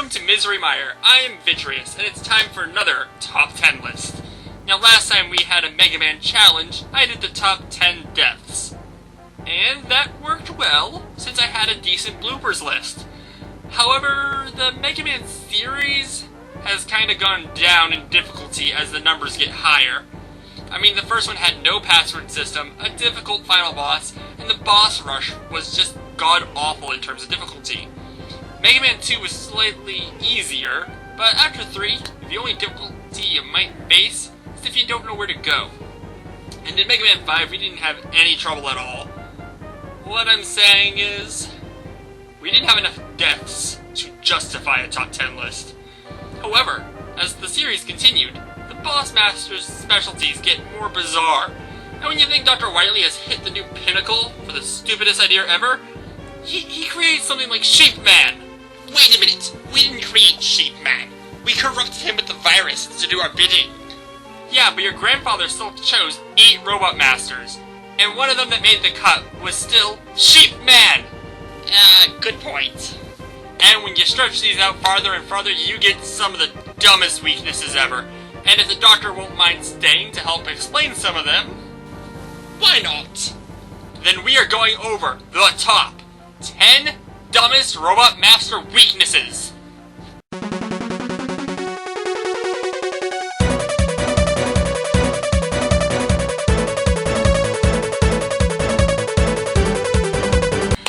Welcome to Misery Mire. I am Vitreous, and it's time for another Top 10 list. Now last time we had a Mega Man challenge, I did the top 10 deaths. And that worked well, since I had a decent bloopers list. However, the Mega Man series has kinda gone down in difficulty as the numbers get higher. I mean, the first one had no password system, a difficult final boss, and the boss rush was just god-awful in terms of difficulty. Mega Man 2 was slightly easier, but after 3, the only difficulty you might face is if you don't know where to go. And in Mega Man 5, we didn't have any trouble at all. What I'm saying is, we didn't have enough deaths to justify a top 10 list. However, as the series continued, the Boss Master's specialties get more bizarre. And when you think Dr. Wily has hit the new pinnacle for the stupidest idea ever, he creates something like Sheep Man. Wait a minute, we didn't create Sheep Man. We corrupted him with the virus to do our bidding. Yeah, but your grandfather still chose 8 Robot Masters, and one of them that made the cut was still Sheep Man! Good point. And when you stretch these out farther and farther, you get some of the dumbest weaknesses ever. And if the doctor won't mind staying to help explain some of them, why not? Then we are going over the top 10 dumbest Robot Master weaknesses.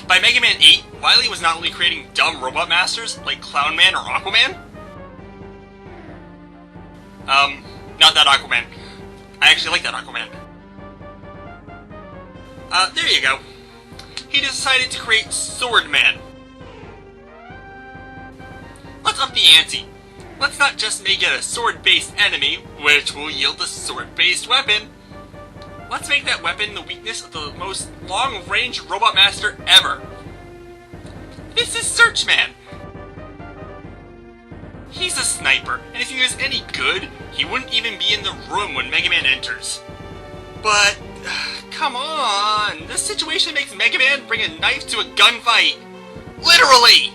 By Mega Man 8, Wily was not only creating dumb Robot Masters like Clown Man or Aquaman. Not that Aquaman. I actually like that Aquaman. There you go. He decided to create Sword Man. Let's up the ante. Let's not just make it a sword-based enemy, which will yield a sword-based weapon. Let's make that weapon the weakness of the most long-range Robot Master ever. This is Search Man. He's a sniper, and if he was any good, he wouldn't even be in the room when Mega Man enters. But, come on, this situation makes Mega Man bring a knife to a gunfight. Literally!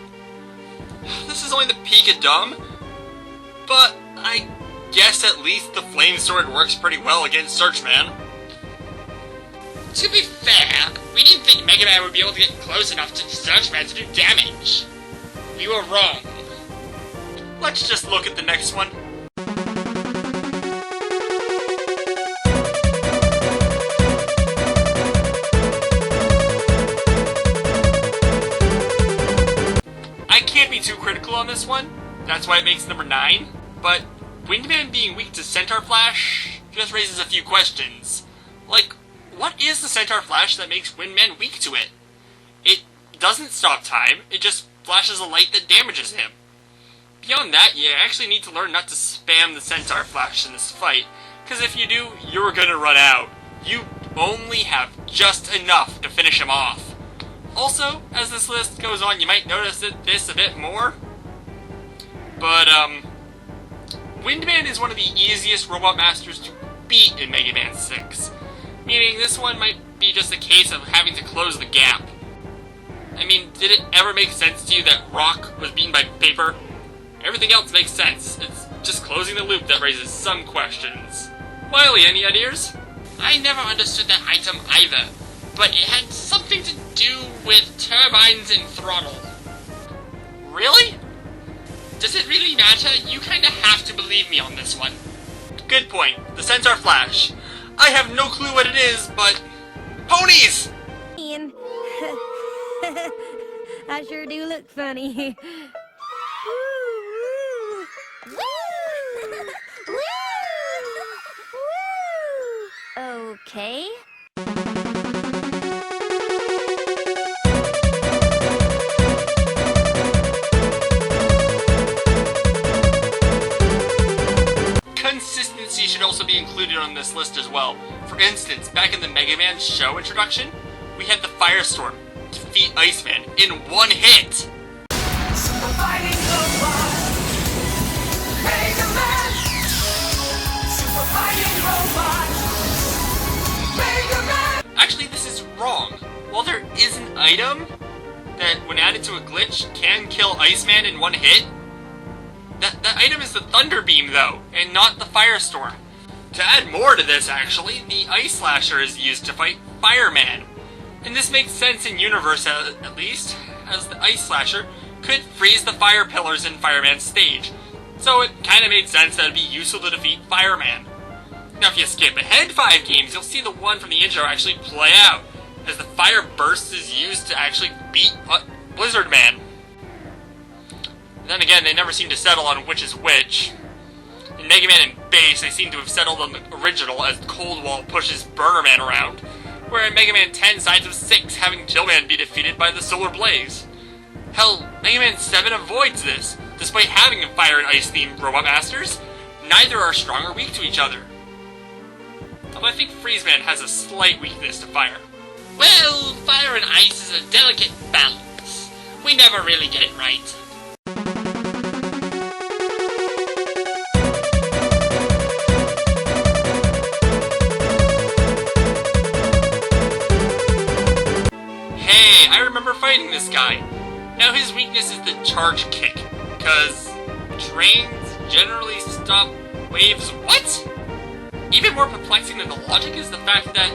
This is only the peak of dumb, but I guess at least the Flame Sword works pretty well against Search Man. To be fair, we didn't think Mega Man would be able to get close enough to Search Man to do damage. We were wrong. Let's just look at the next one. I can't be too critical on this one, that's why it makes number 9, but Windman being weak to Centaur Flash just raises a few questions. Like, what is the Centaur Flash that makes Windman weak to it? It doesn't stop time, it just flashes a light that damages him. Beyond that, you actually need to learn not to spam the Centaur Flash in this fight, because if you do, you're gonna run out. You only have just enough to finish him off. Also, as this list goes on, you might notice this a bit more. But, Windman is one of the easiest Robot Masters to beat in Mega Man 6. Meaning this one might be just a case of having to close the gap. I mean, did it ever make sense to you that Rock was beaten by Paper? Everything else makes sense. It's just closing the loop that raises some questions. Wily, any ideas? I never understood that item either, but it had something to do with turbines and throttle. Really? Does it really matter? You kinda have to believe me on this one. Good point. The Centaur Flash. I have no clue what it is, but... ponies! Ian. I sure do look funny. Okay. Consistency should also be included on this list as well. For instance, back in the Mega Man show introduction, we had the Firestorm defeat Iceman in one hit. Super fighting robot, Mega Man. Super fighting robot, Mega Man. Actually, this is wrong. While there is an item that, when added to a glitch, can kill Iceman in one hit, That item is the Thunder Beam, though, and not the Firestorm. To add more to this, actually, the Ice Slasher is used to fight Fireman. And this makes sense in universe, at least, as the Ice Slasher could freeze the fire pillars in Fireman's stage. So it kind of made sense that it would be useful to defeat Fireman. Now if you skip ahead 5 games, you'll see the one from the intro actually play out, as the Fire Burst is used to actually beat Blizzard Man. Then again, they never seem to settle on which is which. In Mega Man and Base, they seem to have settled on the original as Cold Wall pushes Burner Man around, where in Mega Man 10 sides of 6 having Killman be defeated by the Solar Blaze. Hell, Mega Man 7 avoids this. Despite having Fire and Ice themed Robot Masters, neither are strong or weak to each other. Although I think Freeze Man has a slight weakness to fire. Well, fire and ice is a delicate balance. We never really get it right. Hey, I remember fighting this guy. Now his weakness is the Charge Kick, because trains generally stop waves. What? Even more perplexing than the logic is the fact that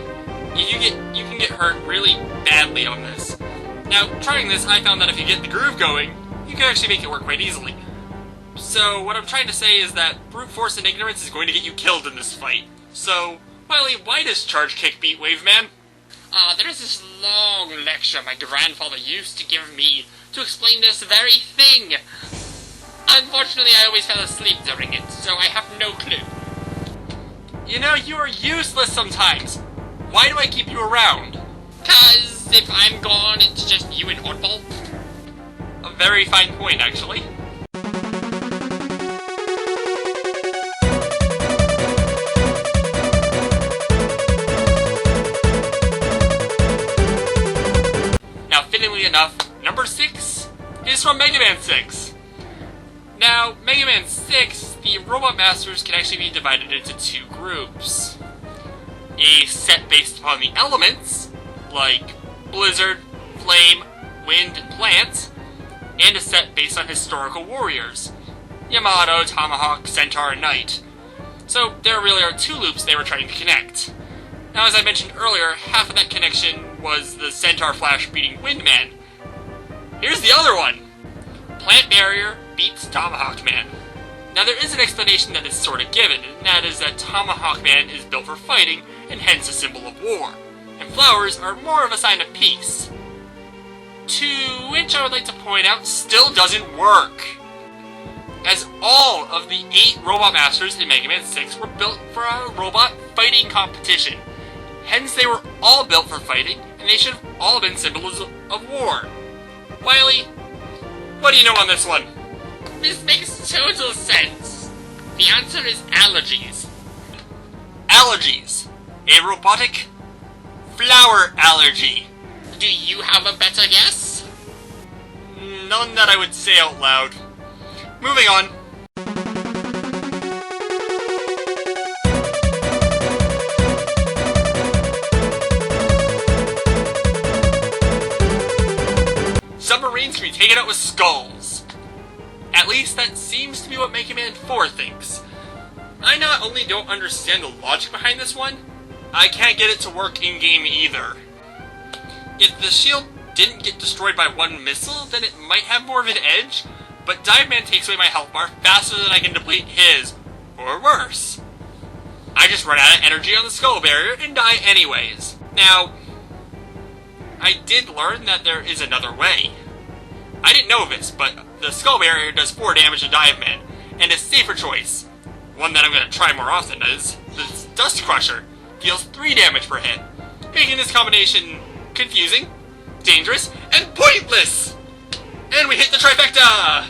you can get hurt really badly on this. Now, trying this, I found that if you get the groove going, you can actually make it work quite easily. So, what I'm trying to say is that brute force and ignorance is going to get you killed in this fight. So, Wiley, why does Charge Kick beat Wave Man? There is this long lecture my grandfather used to give me to explain this very thing. Unfortunately, I always fell asleep during it, so I have no clue. You know, you are useless sometimes. Why do I keep you around? 'Cause if I'm gone, it's just you and Oddball. A very fine point, actually. Now, fittingly enough, number 6 is from Mega Man 6. Now, Mega Man 6, the Robot Masters can actually be divided into 2 groups. A set based upon the elements, like Blizzard, Flame, Wind, and Plants, and a set based on historical warriors, Yamato, Tomahawk, Centaur, and Knight. So there really are 2 loops they were trying to connect. Now, as I mentioned earlier, half of that connection was the Centaur Flash beating Windman. Here's the other one! Plant Barrier beats Tomahawk Man. Now there is an explanation that is sort of given, and that is that Tomahawk Man is built for fighting, and hence a symbol of war, and flowers are more of a sign of peace. To which I would like to point out still doesn't work, as all of the 8 Robot Masters in Mega Man 6 were built for a robot fighting competition. Hence they were all built for fighting, and they should have all been symbols of war. Wiley, what do you know on this one? This makes total sense. The answer is allergies. Allergies. A robotic flower allergy. Do you have a better guess? None that I would say out loud. Moving on. Submarines can be taken out with skulls. At least that seems to be what Mega Man 4 thinks. I not only don't understand the logic behind this one, I can't get it to work in-game either. If the shield didn't get destroyed by one missile, then it might have more of an edge, but Dive Man takes away my health bar faster than I can deplete his, or worse. I just run out of energy on the skull barrier and die anyways. Now, I did learn that there is another way. I didn't know this, but the skull barrier does 4 damage to Dive Man, and a safer choice, one that I'm going to try more often, is the Dust Crusher. Deals 3 damage per hit, making this combination confusing, dangerous, and pointless! And we hit the trifecta!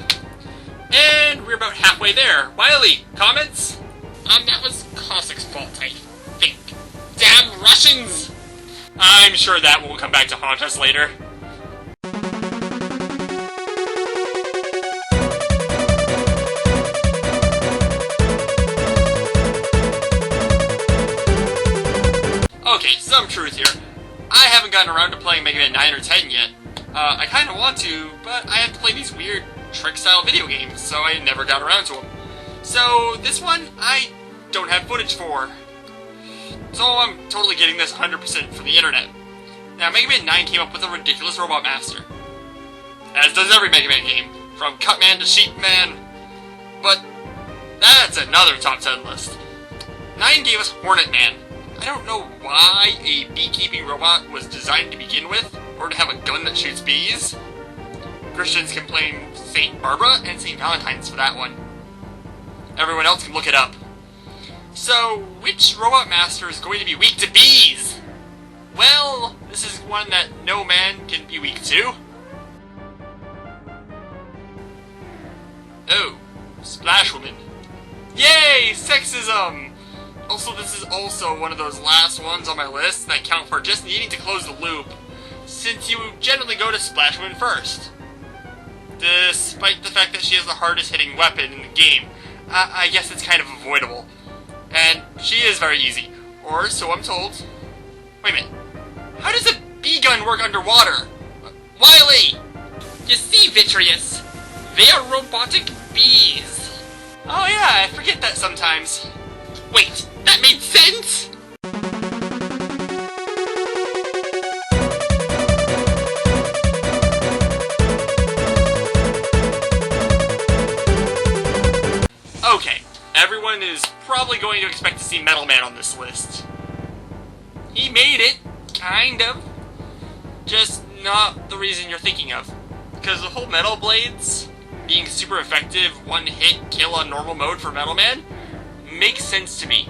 And we're about halfway there. Wiley, comments? That was Cossack's fault, I think. Damn Russians! I'm sure that will come back to haunt us later. Okay, some truth here. I haven't gotten around to playing Mega Man 9 or 10 yet. I kinda want to, but I have to play these weird trick-style video game, so I never got around to them. So this one, I don't have footage for. So I'm totally getting this 100% from the internet. Now, Mega Man 9 came up with a ridiculous Robot Master. As does every Mega Man game, from Cutman to Sheepman. But that's another top 10 list. 9 gave us Hornet Man. I don't know why a beekeeping robot was designed to begin with, or to have a gun that shoots bees. Christians can blame St. Barbara and St. Valentine's for that one. Everyone else can look it up. So, which Robot Master is going to be weak to bees? Well, this is one that no man can be weak to. Oh, Splash Woman. Yay, sexism! Also, this is also one of those last ones on my list that count for just needing to close the loop, since you generally go to Splash Woman first. Despite the fact that she has the hardest hitting weapon in the game, I guess it's kind of avoidable. And she is very easy, or so I'm told. Wait a minute, how does a bee gun work underwater? Wily! You see, Vitreous, they are robotic bees. Oh yeah, I forget that sometimes. Wait, that made sense? Okay, everyone is probably going to expect to see Metal Man on this list. He made it, kind of. Just not the reason you're thinking of. Because the whole Metal Blades being super effective, one-hit kill on normal mode for Metal Man makes sense to me.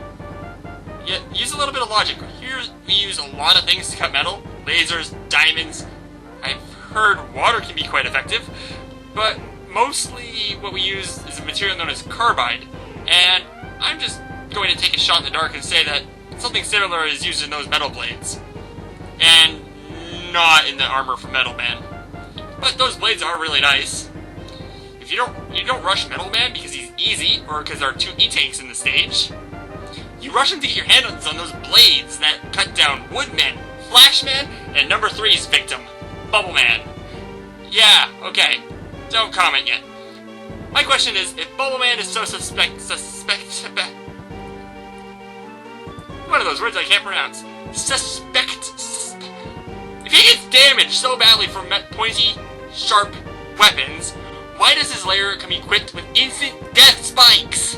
Yet, use a little bit of logic. Here we use a lot of things to cut metal. Lasers, diamonds. I've heard water can be quite effective. But mostly what we use is a material known as carbide. And I'm just going to take a shot in the dark and say that something similar is used in those Metal Blades. And not in the armor for Metal Man. But those blades are really nice. If you don't rush Metal Man because he's easy, or because there are 2 E-tanks in the stage. You rush him to get your hands on those blades that cut down Woodman, Flashman, and number 3's victim, Bubbleman. Yeah, okay. Don't comment yet. My question is, if Bubbleman is so suspect... One of those words I can't pronounce. If he gets damaged so badly from pointy, sharp weapons, why does his lair come equipped with instant death spikes?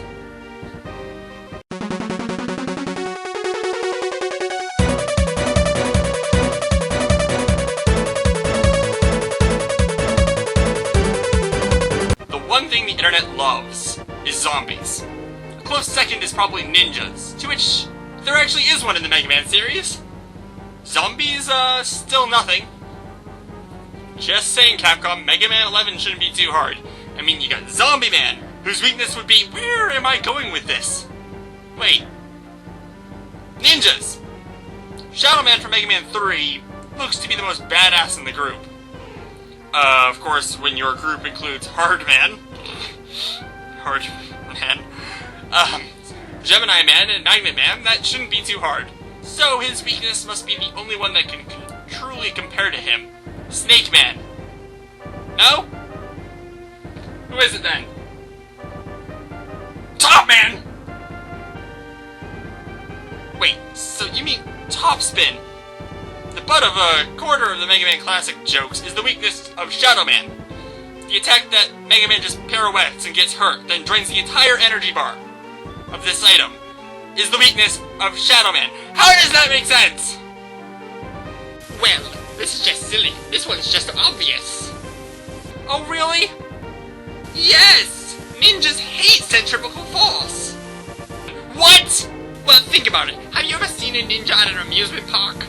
The one thing the internet loves is zombies. A close second is probably ninjas, to which there actually is one in the Mega Man series. Zombies, still nothing. Just saying, Capcom, Mega Man 11 shouldn't be too hard. I mean, you got Zombie Man, whose weakness would be, where am I going with this? Wait. Ninjas! Shadow Man from Mega Man 3 looks to be the most badass in the group. Of course, when your group includes Hard Man. Hard Man. Gemini Man and Magnet Man, that shouldn't be too hard. So his weakness must be the only one that can truly compare to him. Snake Man. No? Who is it then? Top Man! Wait, so you mean Top Spin? The butt of a quarter of the Mega Man Classic jokes is the weakness of Shadow Man. The attack that Mega Man just pirouettes and gets hurt, then drains the entire energy bar of this item, is the weakness of Shadow Man. How does that make sense? Well, this is just silly. This one's just obvious. Oh, really? Yes! Ninjas hate centrifugal force. What? Well, think about it. Have you ever seen a ninja at an amusement park?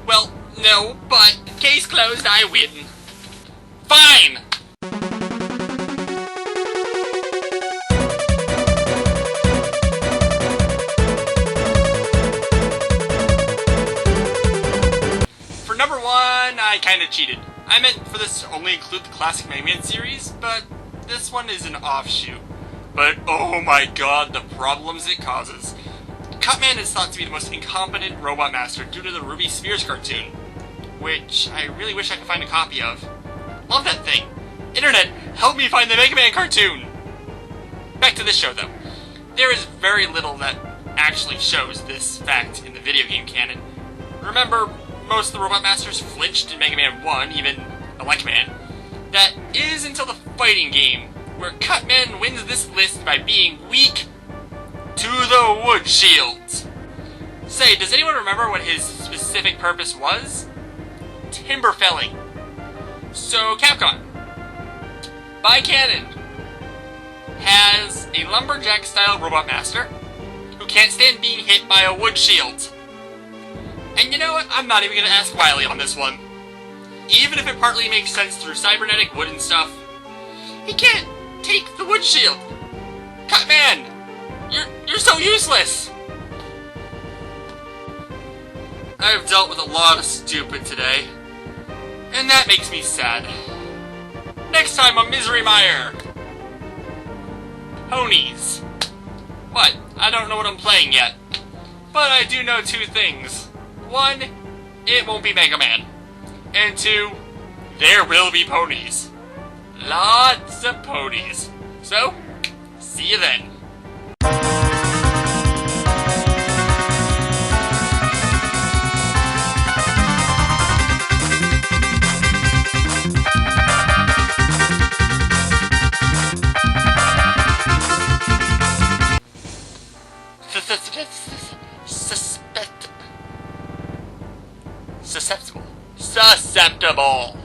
Well, no, but... Case closed, I win. Fine! For number 1, I kinda cheated. I meant for this to only include the classic Mega Man series, but this one is an offshoot. But oh my god, the problems it causes. Cutman is thought to be the most incompetent robot master due to the Ruby Spears cartoon, which I really wish I could find a copy of. Love that thing. Internet, help me find the Mega Man cartoon! Back to this show, though. There is very little that actually shows this fact in the video game canon. Remember, most of the Robot Masters flinched in Mega Man 1, even Electman. That is until the fighting game, where Cutman wins this list by being weak to the wood shields. Say, does anyone remember what his specific purpose was? Timber felling. So, Capcom, by canon, has a lumberjack-style Robot Master who can't stand being hit by a wood shield. And you know what? I'm not even going to ask Wily on this one. Even if it partly makes sense through cybernetic wood and stuff, he can't take the wood shield. Cutman, you're so useless. I've dealt with a lot of stupid today, and that makes me sad. Next time on Misery Mire. Ponies. What? I don't know what I'm playing yet. But I do know two things. One, it won't be Mega Man. And two, there will be ponies. Lots of ponies. So, see you then. Susceptible.